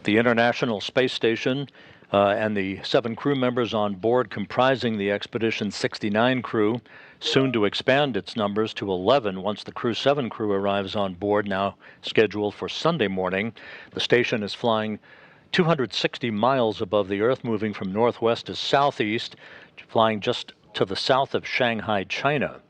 The International Space Station and the 7 crew members on board comprising the Expedition 69 crew, soon to expand its numbers to 11 once the Crew 7 crew arrives on board, now scheduled for Sunday morning. The station is flying 260 miles above the Earth, moving from northwest to southeast, flying just to the south of Shanghai, China.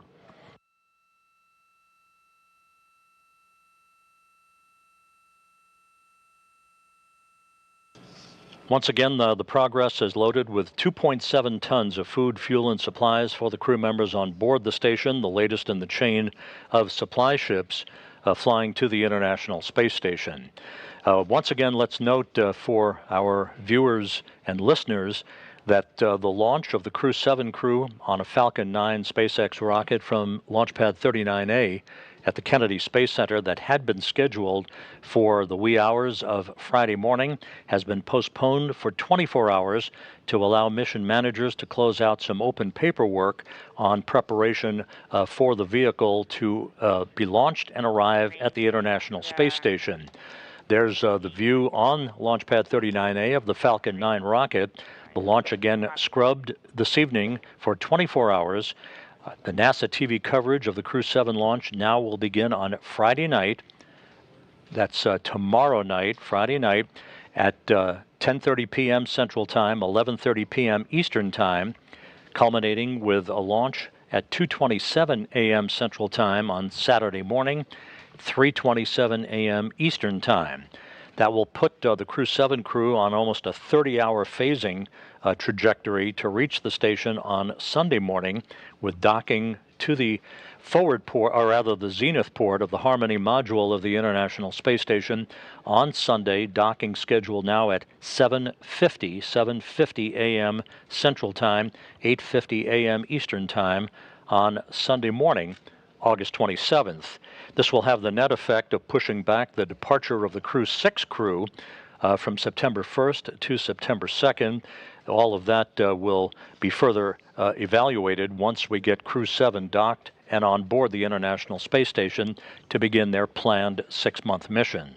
Once again, the Progress is loaded with 2.7 tons of food, fuel, and supplies for the crew members on board the station, the latest in the chain of supply ships flying to the International Space Station. Once again, let's note for our viewers and listeners that the launch of the Crew 7 crew on a Falcon 9 SpaceX rocket from Launch Pad 39A at the Kennedy Space Center that had been scheduled for the wee hours of Friday morning has been postponed for 24 hours to allow mission managers to close out some open paperwork on preparation for the vehicle to be launched and arrive at the International Space Station. There's the view on Launch Pad 39A of the Falcon 9 rocket. The launch again scrubbed this evening for 24 hours. The NASA TV coverage of the Crew 7 launch now will begin on Friday night. That's tomorrow night, Friday night, at 10:30 p.m. Central Time, 11:30 p.m. Eastern Time, culminating with a launch at 2:27 a.m. Central Time on Saturday morning, 3:27 a.m. Eastern Time. That will put the Crew 7 crew on almost a 30-hour phasing trajectory to reach the station on Sunday morning, with docking to the forward port, or rather the zenith port of the Harmony module of the International Space Station on Sunday, docking scheduled now at 7:50 a.m. Central Time, 8:50 a.m. Eastern Time on Sunday morning, August 27th. This will have the net effect of pushing back the departure of the Crew 6 crew from September 1st to September 2nd. All of that will be further evaluated once we get Crew 7 docked and on board the International Space Station to begin their planned 6-month mission.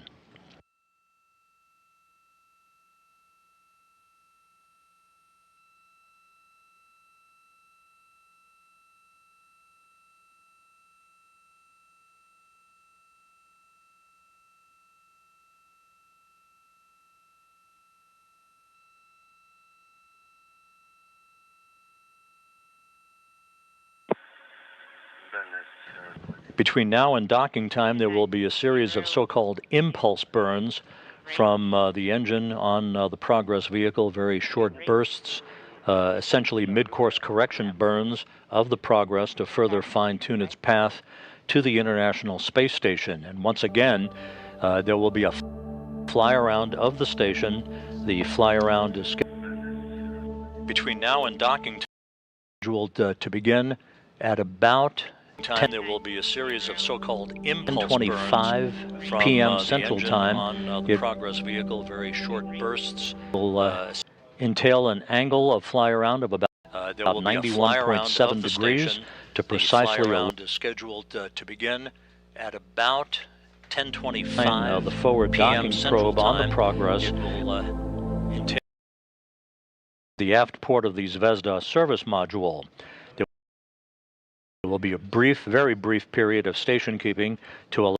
Between now and docking time, there will be a series of so-called impulse burns from the engine on the Progress vehicle, very short bursts, essentially mid-course correction burns of the Progress to further fine-tune its path to the International Space Station. And once again, there will be a fly-around of the station. The fly-around is between now and docking scheduled to begin at about time. There will be a series of so-called impulse 10:25 p.m. Central Time on the Progress vehicle. Very short bursts will entail an angle of fly-around of about 91.7 degrees to precisely around is scheduled to begin at about 10:25 the forward docking probe on the Progress. It will entail the aft port of the Zvezda service module. There will be a brief, very brief period of station keeping to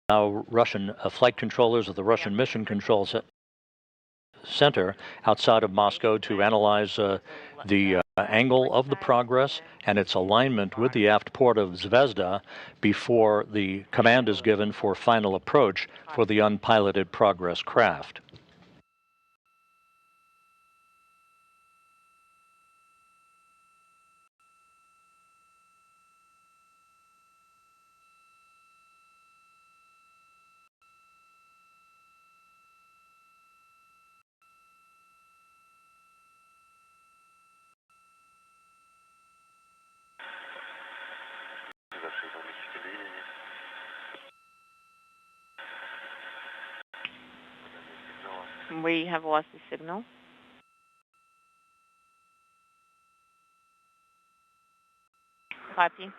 allow Russian flight controllers of the Russian Mission Control Center outside of Moscow to analyze the angle of the Progress and its alignment with the aft port of Zvezda before the command is given for final approach for the unpiloted Progress craft. We have lost the signal. Copy.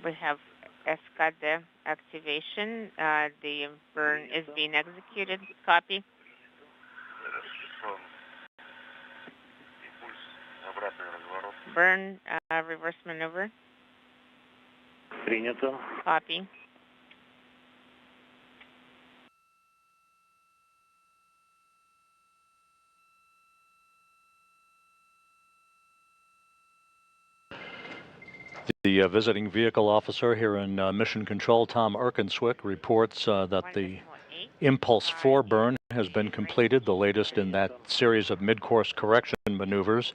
We have escada activation. The burn is being executed. Copy. Burn, reverse maneuver. Принято. Copy. The visiting vehicle officer here in Mission Control, Tom Erkenswick, reports that the Impulse 4 burn has been completed, the latest in that series of mid-course correction maneuvers.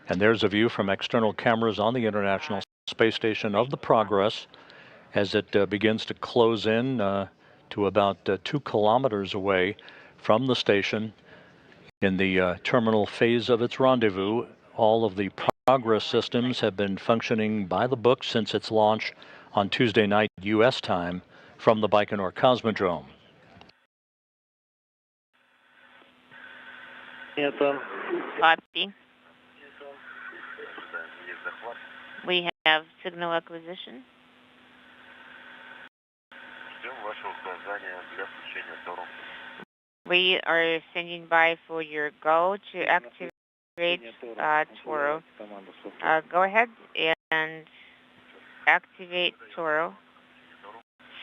And there's a view from external cameras on the International Space Station of the Progress as it begins to close in to about 2 kilometers away from the station in the terminal phase of its rendezvous. All of the Progress systems have been functioning by the book since its launch on Tuesday night U.S. time from the Baikonur Cosmodrome. Copy. We have signal acquisition. We are standing by for your go to activate Toro. Go ahead and activate Toro.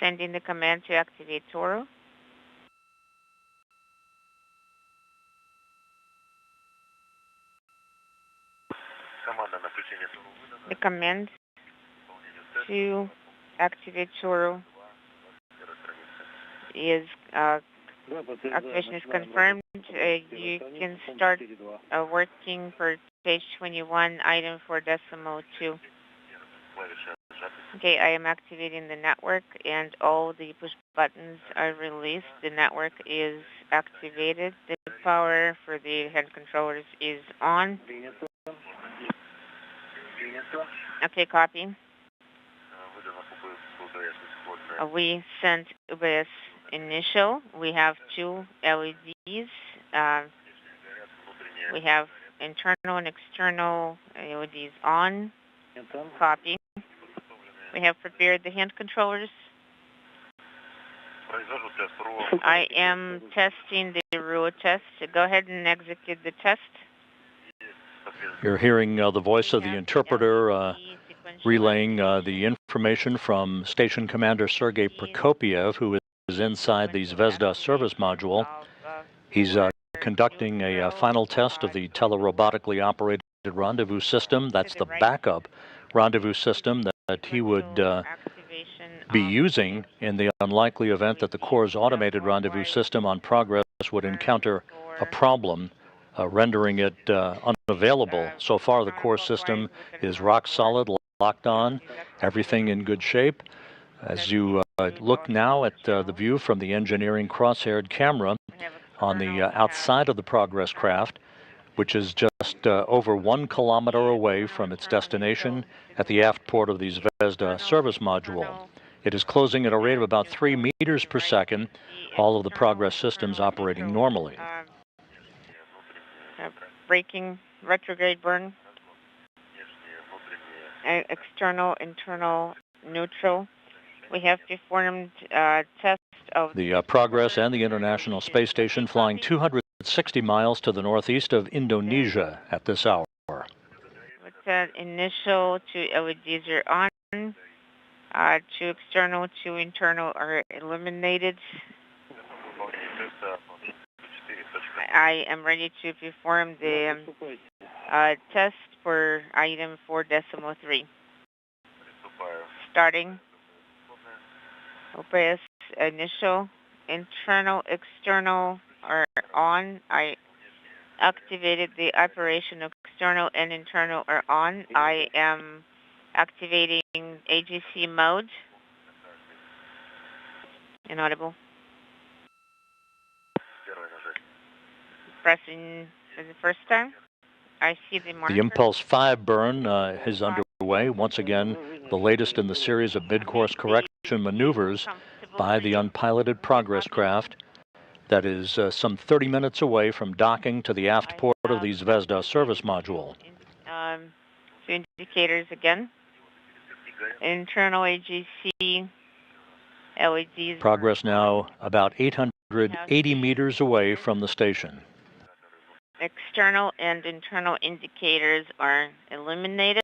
Sending the command to activate Toro. The command to activate Toro is activation is confirmed. You can start working for stage 21, item 4.2. Okay, I am activating the network and all the push buttons are released. The network is activated. The power for the hand controllers is on. Okay, copy. We sent UBS initial. We have 2 LEDs. We have internal and external LEDs on. Copy. We have prepared the hand controllers. I am testing the RUO test. Go ahead and execute the test. You're hearing the voice of the interpreter relaying the information from Station Commander Sergei Prokopiev, who is inside the Zvezda service module. He's conducting a final test of the telerobotically operated rendezvous system. That's the backup rendezvous system that he would be using in the unlikely event that the Corps' automated rendezvous system on Progress would encounter a problem, rendering it unavailable. So far, the Corps system is rock solid, locked on, everything in good shape. As you look now at the view from the engineering crosshaired camera on the outside of the Progress craft, which is just over 1 kilometer away from its destination at the aft port of the Zvezda service module. It is closing at a rate of about 3 meters per second, all of the Progress systems operating normally. Braking, retrograde burn. External, internal, neutral. We have performed tests of the Progress and the International Space Station flying 260 miles to the northeast of Indonesia at this hour. With that initial 2 LEDs are on, 2 external, 2 internal are eliminated. I am ready to perform the test for item 4.3. Starting. OPS initial, internal, external are on. I activated the operation. External and internal are on. I am activating AGC mode. Inaudible. Pressing for the first time. I see the marker. The Impulse 5 burn is underway. Once again, the latest in the series of mid-course correction maneuvers by the unpiloted Progress craft that is some 30 minutes away from docking to the aft port of the Zvezda service module. 2 indicators again. Internal AGC LEDs. Progress now about 880 meters away from the station. External and internal indicators are illuminated.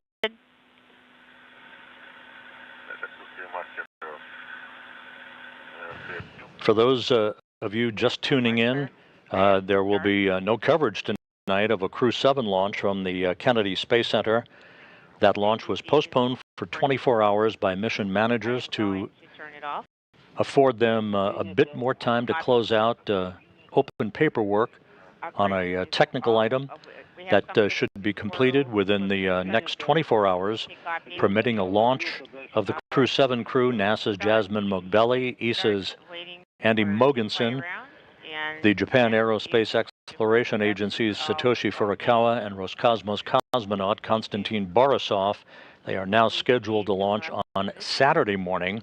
For those of you just tuning in, there will be no coverage tonight of a Crew 7 launch from the Kennedy Space Center. That launch was postponed for 24 hours by mission managers to afford them a bit more time to close out open paperwork on a technical item that should be completed within the next 24 hours, permitting a launch of the Crew 7 crew, NASA's Jasmine Mogbelli, ESA's Andy Mogensen, the Japan Aerospace Exploration Agency's Satoshi Furukawa, and Roscosmos cosmonaut Konstantin Borisov. They are now scheduled to launch on Saturday morning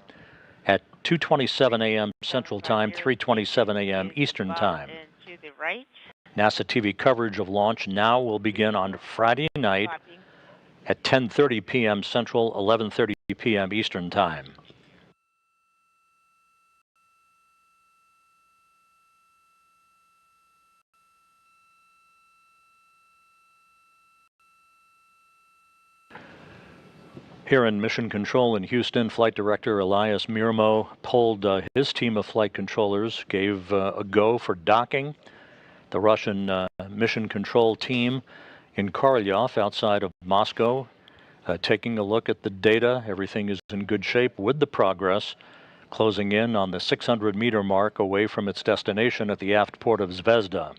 at 2:27 a.m. Central Time, 3:27 a.m. Eastern Time. NASA TV coverage of launch now will begin on Friday night at 10:30 p.m. Central, 11:30 p.m. Eastern Time. Here in Mission Control in Houston, Flight Director Elias Mirmo polled his team of flight controllers, gave a go for docking. The Russian Mission Control team in Korolyov outside of Moscow, taking a look at the data. Everything is in good shape with the Progress, closing in on the 600-meter mark away from its destination at the aft port of Zvezda.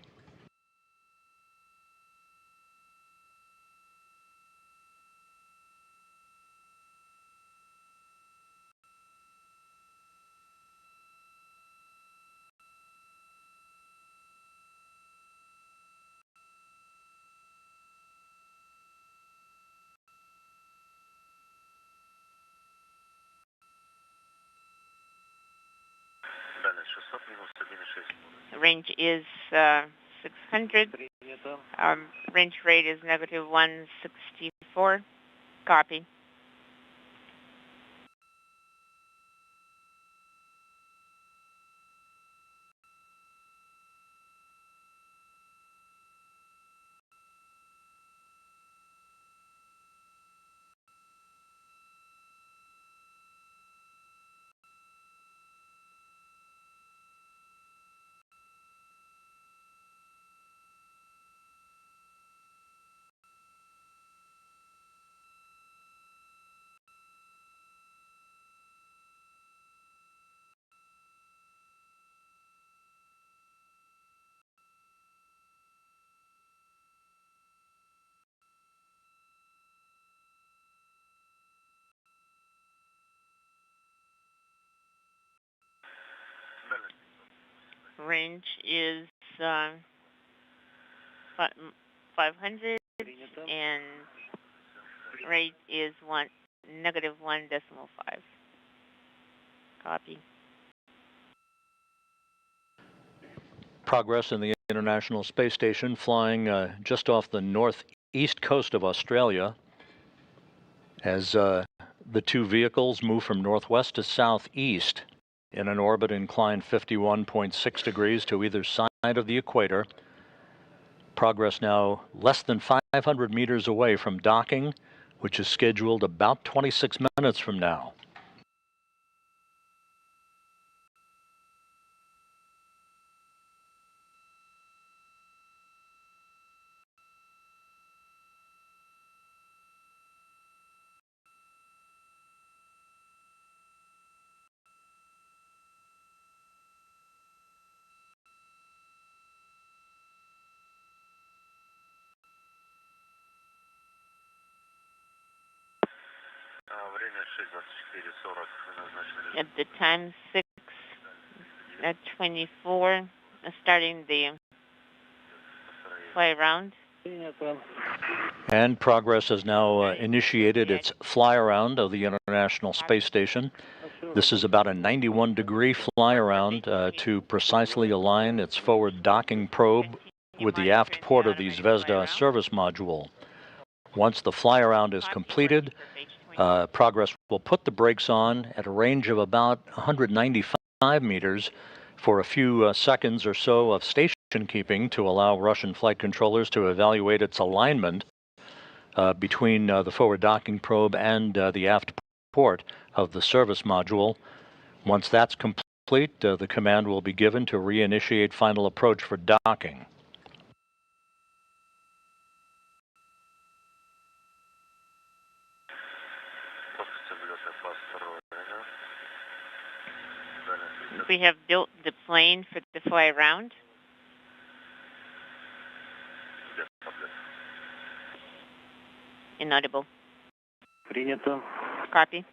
Range is 600. Range rate is negative 164. Copy. Range is 500 and rate is negative 1.5. Copy. Progress in the International Space Station, flying just off the northeast coast of Australia as the two vehicles move from northwest to southeast in an orbit inclined 51.6 degrees to either side of the equator. Progress now less than 500 meters away from docking, which is scheduled about 26 minutes from now. At the time 6:24, starting the fly around. And Progress has now initiated its fly around of the International Space Station. This is about a 91-degree fly around to precisely align its forward docking probe with the aft port of the Zvezda service module. Once the fly around is completed, Progress will put the brakes on at a range of about 195 meters for a few seconds or so of station keeping to allow Russian flight controllers to evaluate its alignment between the forward docking probe and the aft port of the service module. Once that's complete, the command will be given to reinitiate final approach for docking. We have built the plane for the fly around. Inaudible. Принято. Copy.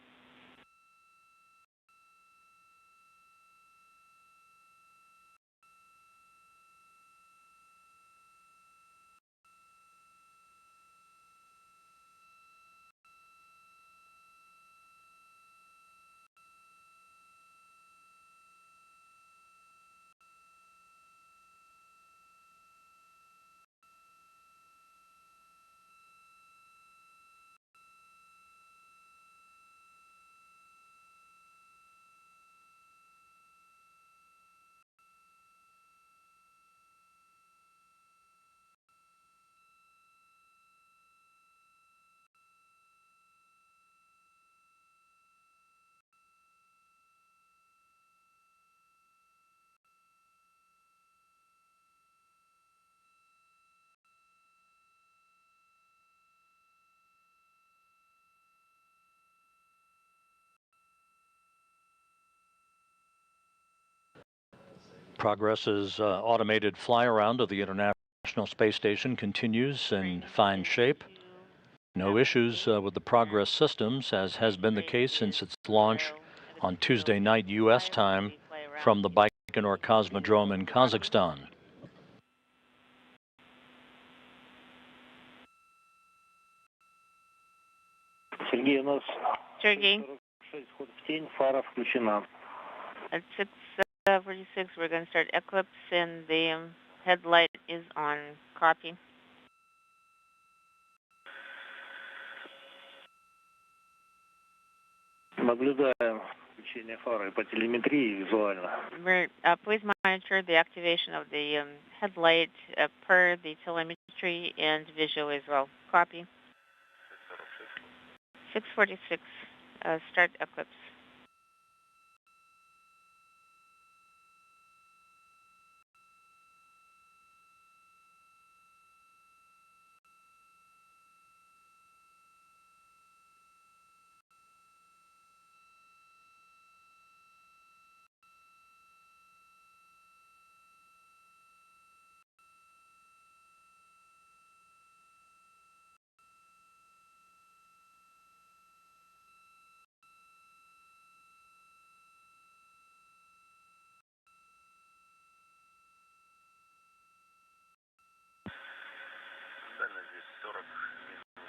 Progress's automated fly-around of the International Space Station continues in fine shape. No issues with the Progress systems, as has been the case since its launch on Tuesday night U.S. time from the Baikonur Cosmodrome in Kazakhstan. Сергей, у нас Sergey, 46, ход в тень, фара включена. at 6:46, we're going to start eclipse, and the headlight is on. Copy. Наблюдаем включение фары по телеметрии визуально. Please monitor the activation of the headlight per the telemetry and visual as well. Copy. 6:46. Start eclipse.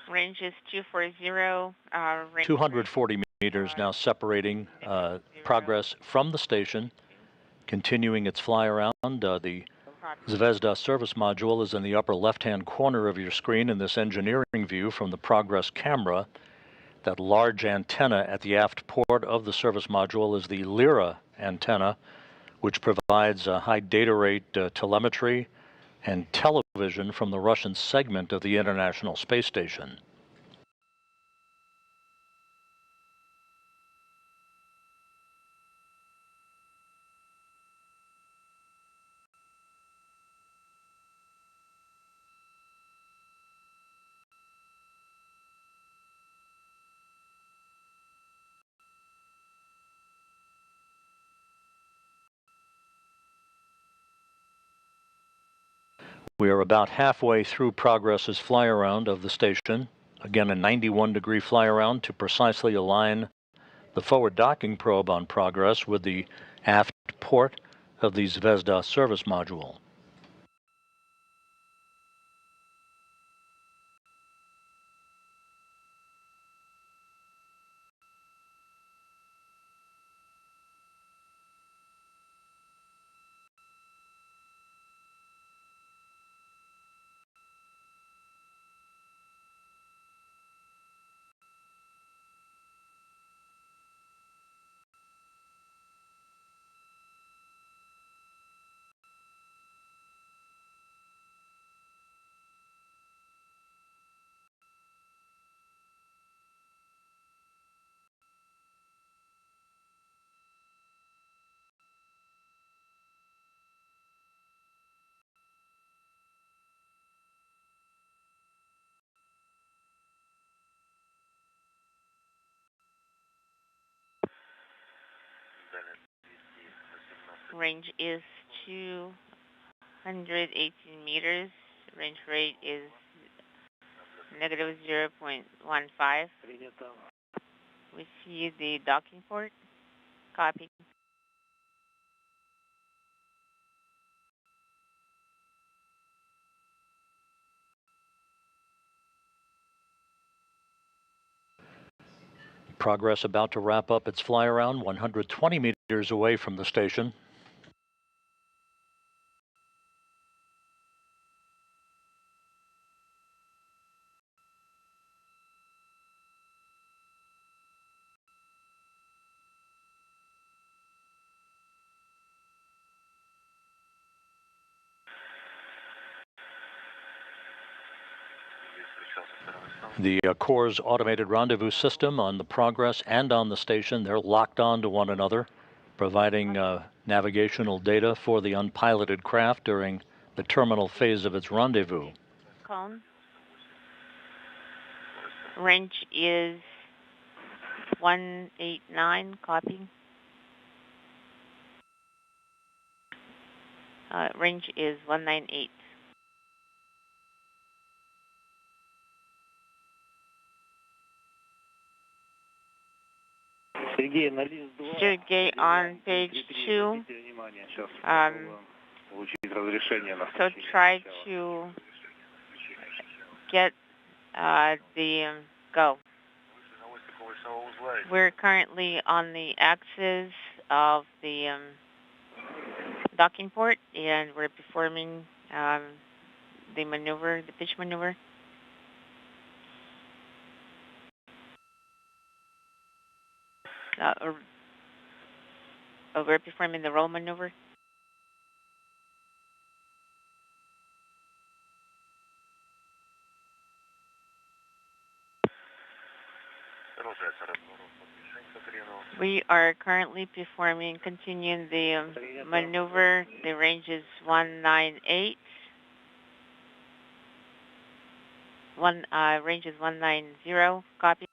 Range is 240. 240 meters now separating Progress from the station, continuing its fly around. The Zvezda service module is in the upper left-hand corner of your screen in this engineering view from the Progress camera. That large antenna at the aft port of the service module is the Lyra antenna, which provides high data rate telemetry and television from the Russian segment of the International Space Station. We are about halfway through Progress's fly-around of the station. Again, a 91-degree fly-around to precisely align the forward docking probe on Progress with the aft port of the Zvezda service module. range is 218 meters. Range rate is negative 0.15. We see the docking port. Copy. Progress about to wrap up its fly around 120 meters away from the station. The Corps' automated rendezvous system on the Progress and on the station, they're locked on to one another, providing navigational data for the unpiloted craft during the terminal phase of its rendezvous. Cone. Range is 189. Copy. Range is 198. Sergey, on page 2. So try to get the go. We're currently on the axis of the docking port, and we're performing the maneuver, the pitch maneuver. We're performing the roll maneuver. We are currently continuing the maneuver. The range is 198. Range is 190. Copy.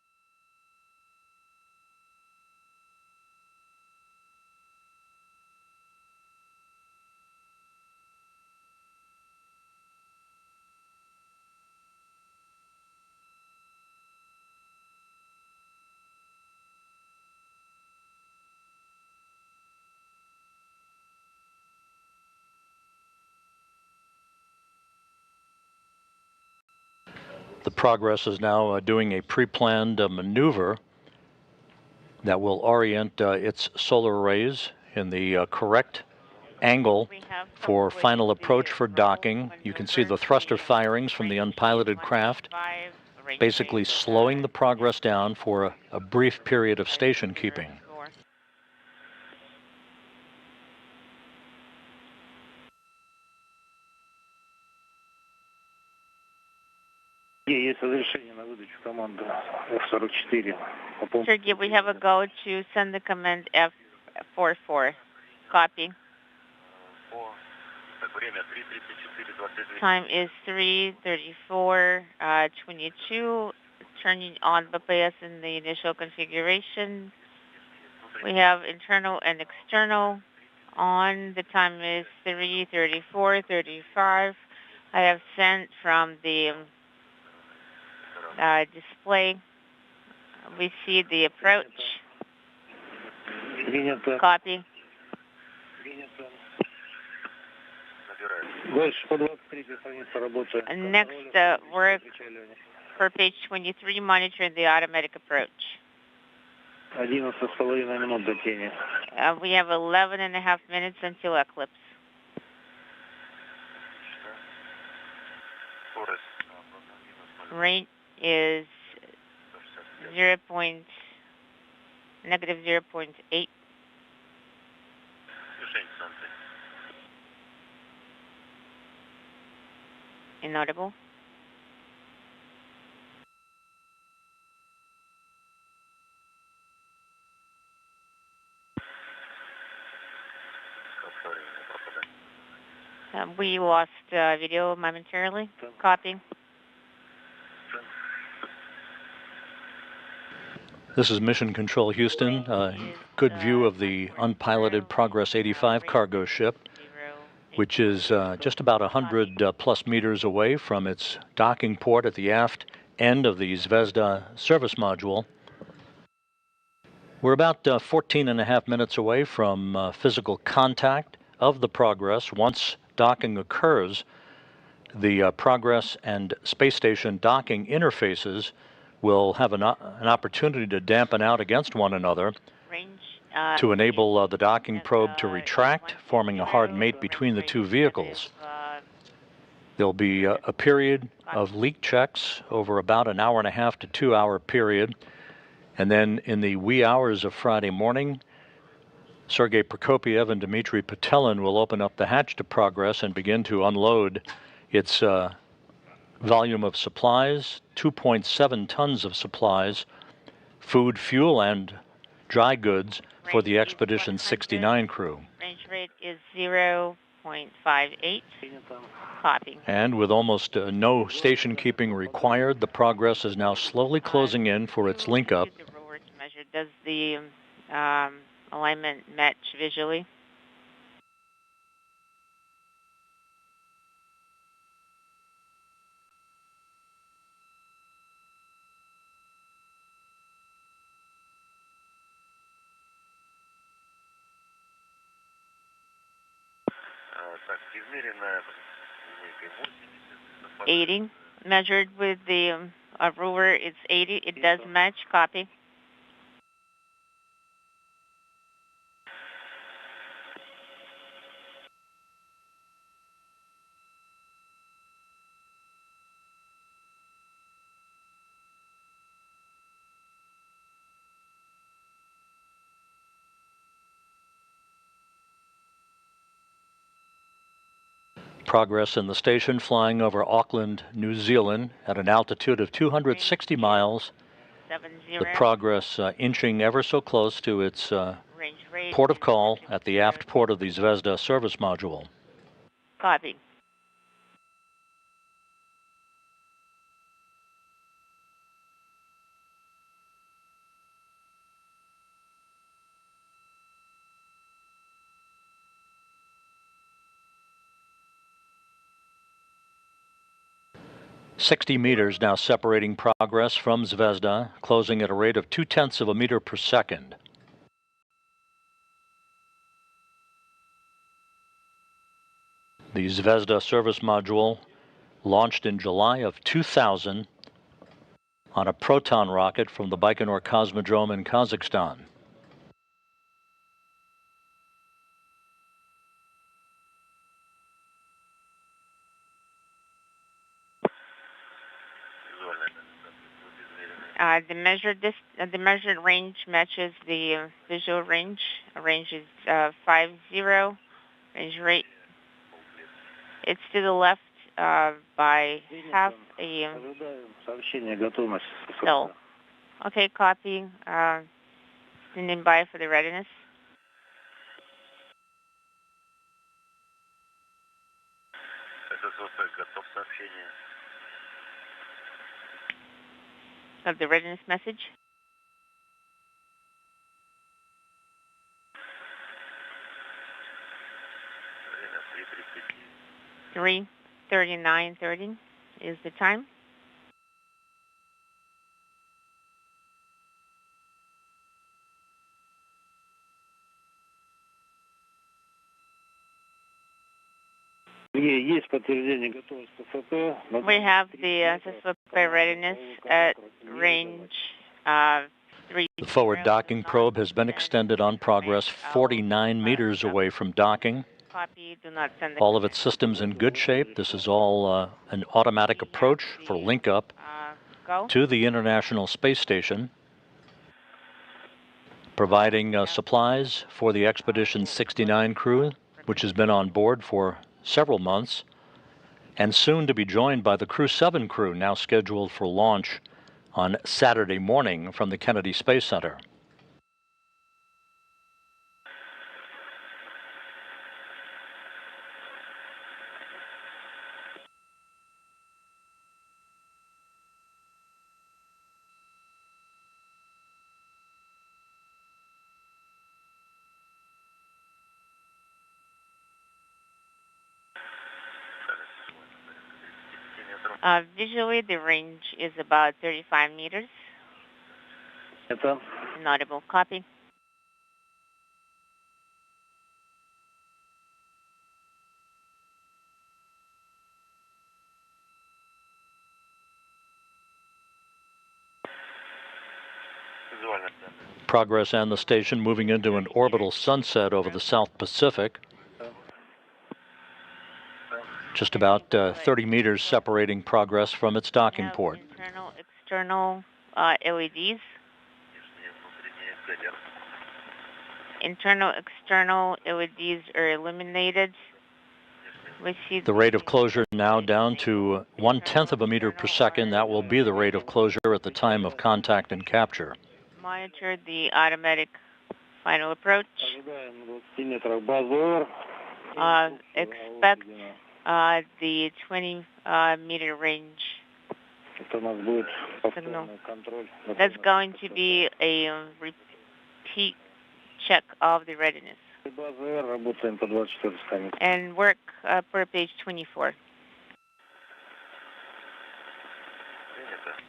The Progress is now doing a pre-planned maneuver that will orient its solar arrays in the correct angle for final approach for docking. You can see the thruster firings from the unpiloted craft, basically slowing the Progress down for a brief period of station keeping. Sergey, we have a go to send the command F44. Copy. Time is 3:34:22. Turning on BPS in the initial configuration. We have internal and external on. The time is 3:34:35. I have sent from the display. We see the approach. Copy. Next work for page 23, monitoring the automatic approach. We have 11.5 minutes until eclipse. Rate is negative 0.8. Inaudible. We lost video momentarily. Copy. This is Mission Control Houston. Good view of the unpiloted Progress 85 cargo ship, which is just about 100 plus meters away from its docking port at the aft end of the Zvezda service module. We're about 14 and a half minutes away from physical contact of the Progress. Once docking occurs, the Progress and space station docking interfaces will have an opportunity to dampen out against one another to enable the docking probe to retract, forming a hard mate between the two vehicles. There'll be a period of leak checks over about an hour and a half to 2 hour period. And then in the wee hours of Friday morning, Sergei Prokopiev and Dmitry Petelin will open up the hatch to Progress and begin to unload its volume of supplies, 2.7 tons of supplies, food, fuel, and dry goods for the Expedition 69 crew. Range rate is 0.58. Copy. And with almost no station keeping required, the Progress is now slowly closing in for its link up. The rover to measure. Does the alignment match visually? Так, 80. Measured with the rover, it's 80. It does match. Copy. Progress in the station flying over Auckland, New Zealand at an altitude of 260 miles. 70. The Progress inching ever so close to its port of call at the aft port of the Zvezda service module. Copy. "60 meters now separating Progress from Zvezda, closing at a rate of 0.2 of a meter per second. The Zvezda service module launched in July of 2000 on a Proton rocket from the Baikonur Cosmodrome in Kazakhstan. The measured range matches the visual range. Range is 50. Range rate. It's to the left by half a. Ожидаем сообщение, готовность. So, okay, copy. Standing by for the readiness. Готов сообщение. Of the readiness message. Время 3:39:30 is the time. Есть подтверждение готовности ФП. We have the ISS readiness at range 3. The forward docking probe has been extended on Progress 49 meters away from docking. Copy. Do not send the All of its systems in good shape. This is all an automatic approach for link up go. to the International Space Station, providing supplies for the Expedition 69 crew, which has been on board for several months, and soon to be joined by the Crew 7 crew, now scheduled for launch on Saturday morning from the Kennedy Space Center. Visually, the range is about 35 meters. Это Inaudible. Copy. Progress and the station moving into an orbital sunset over the South Pacific. Just about 30 meters separating Progress from its docking port. Internal, external LEDs. Internal, external LEDs are illuminated. We see the rate of closure now down to 1/10 of a meter per second. That will be the rate of closure at the time of contact and capture. Monitor the automatic final approach. Expect the 20-meter range signal. That's going to be a repeat check of the readiness. And work per page 24.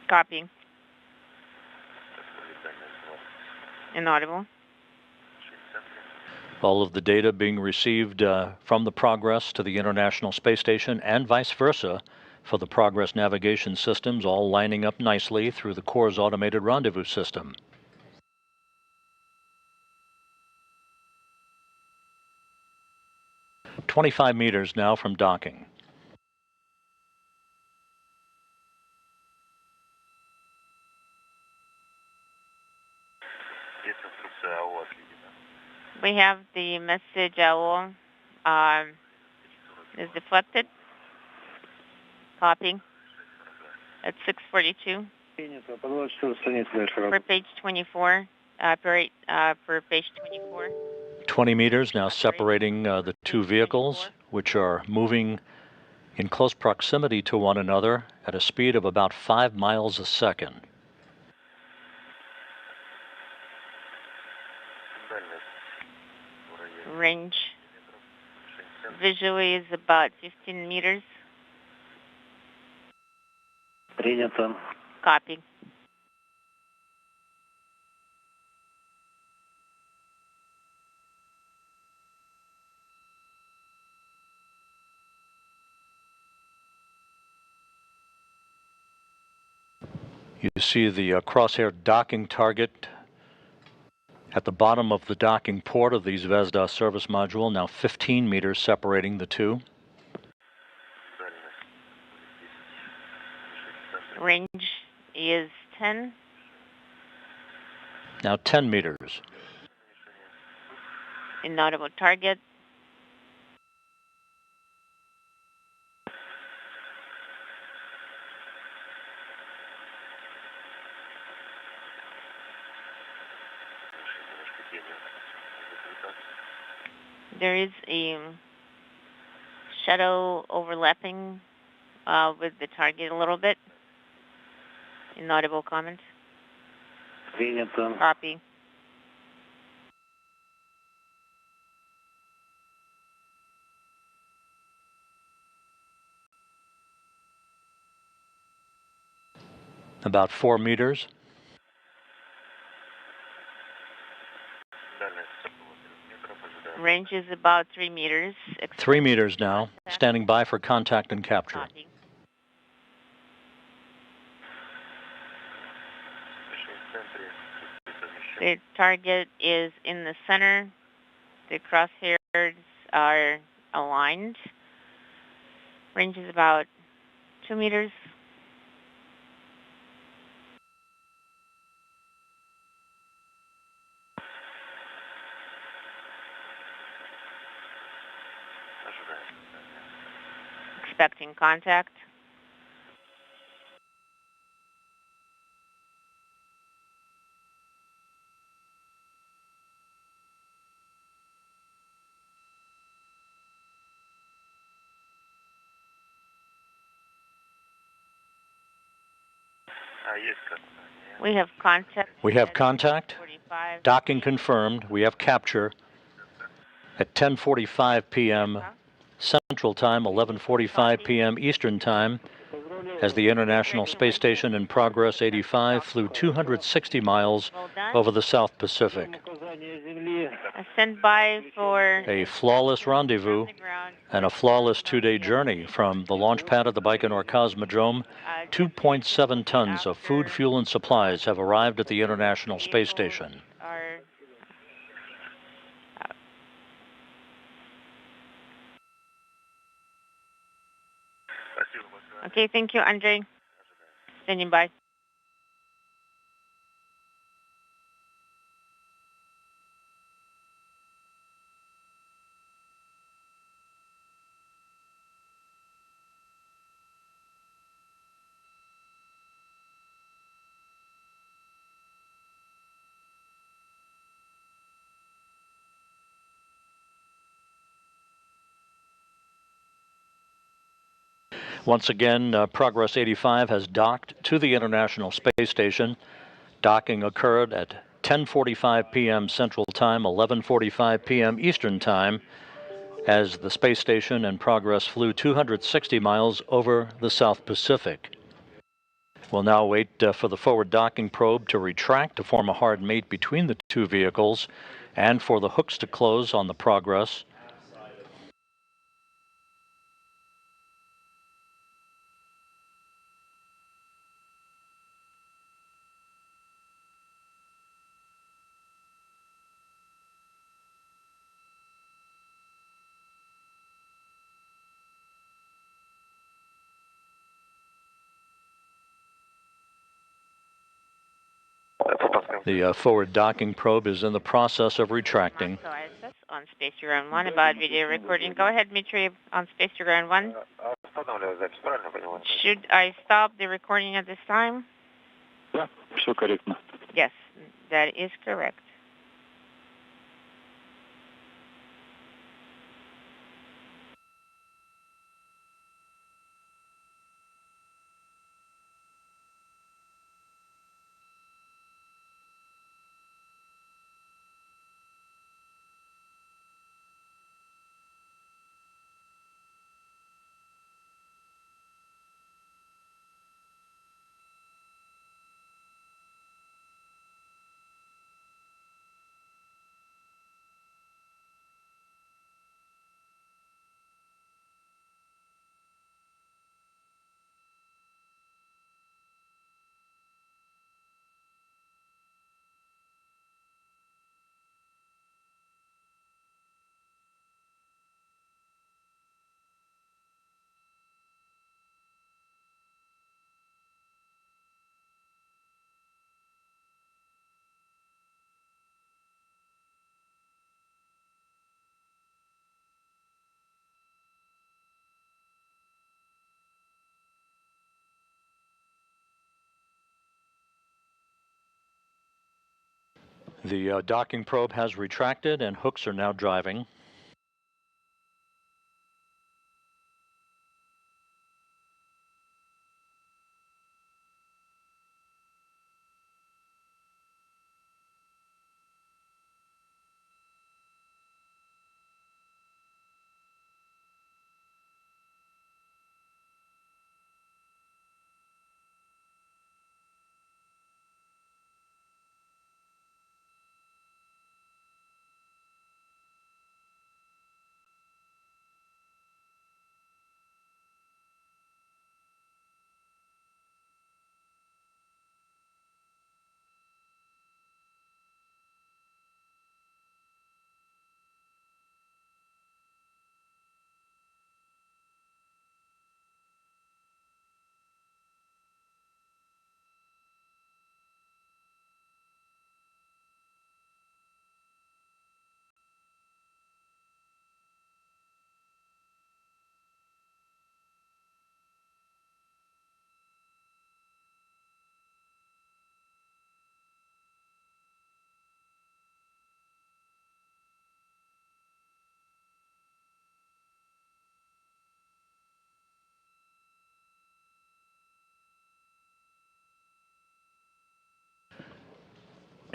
Copying. Inaudible. All of the data being received from the Progress to the International Space Station and vice versa for the Progress navigation systems, all lining up nicely through the Core's automated rendezvous system. "25 meters now from docking. We have the message owl is deflected. Copying. At 6:42. Per page 24. Per page 24. 20 meters now separating the two vehicles, which are moving in close proximity to one another at a speed of about 5 miles a second. Range visually is about 15 meters. Принято. Copy. You see the crosshair docking target at the bottom of the docking port of the Zvezda service module, now 15 meters separating the two. Range is 10. Now 10 meters. Inaudible target. There is a shadow overlapping with the target a little bit. Inaudible comment. Принято. Copy. About 4 meters. Range is about 3 meters. 3 meters now, standing by for contact and capture. Copy. The target is in the center. The crosshairs are aligned. Range is about 2 meters. Expecting contact. We have contact. We have contact. Docking confirmed. We have capture at 10:45 p.m. Central Time, 11:45 p.m. Eastern Time. as the International Space Station in Progress 85 flew 260 miles over the South Pacific. Stand by for A flawless rendezvous and a flawless two-day journey from the launch pad of the Baikonur Cosmodrome. 2.7 tons of food, fuel, and supplies have arrived at the International Space Station. Okay, thank you, Andre. Standing by. Once again, Progress 85 has docked to the International Space Station. Docking occurred at 10:45 p.m. Central Time, 11:45 p.m. Eastern Time, as the space station and Progress flew 260 miles over the South Pacific. We'll now wait for the forward docking probe to retract to form a hard mate between the two vehicles and for the hooks to close on the Progress. The forward docking probe is in the process of retracting. ISS on Space Ground 1 about video recording. Go ahead, Dmitry, on Space Ground 1. Should I stop the recording at this time? Да, все корректно. Yes, that is correct. The docking probe has retracted and hooks are now driving.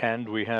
And we have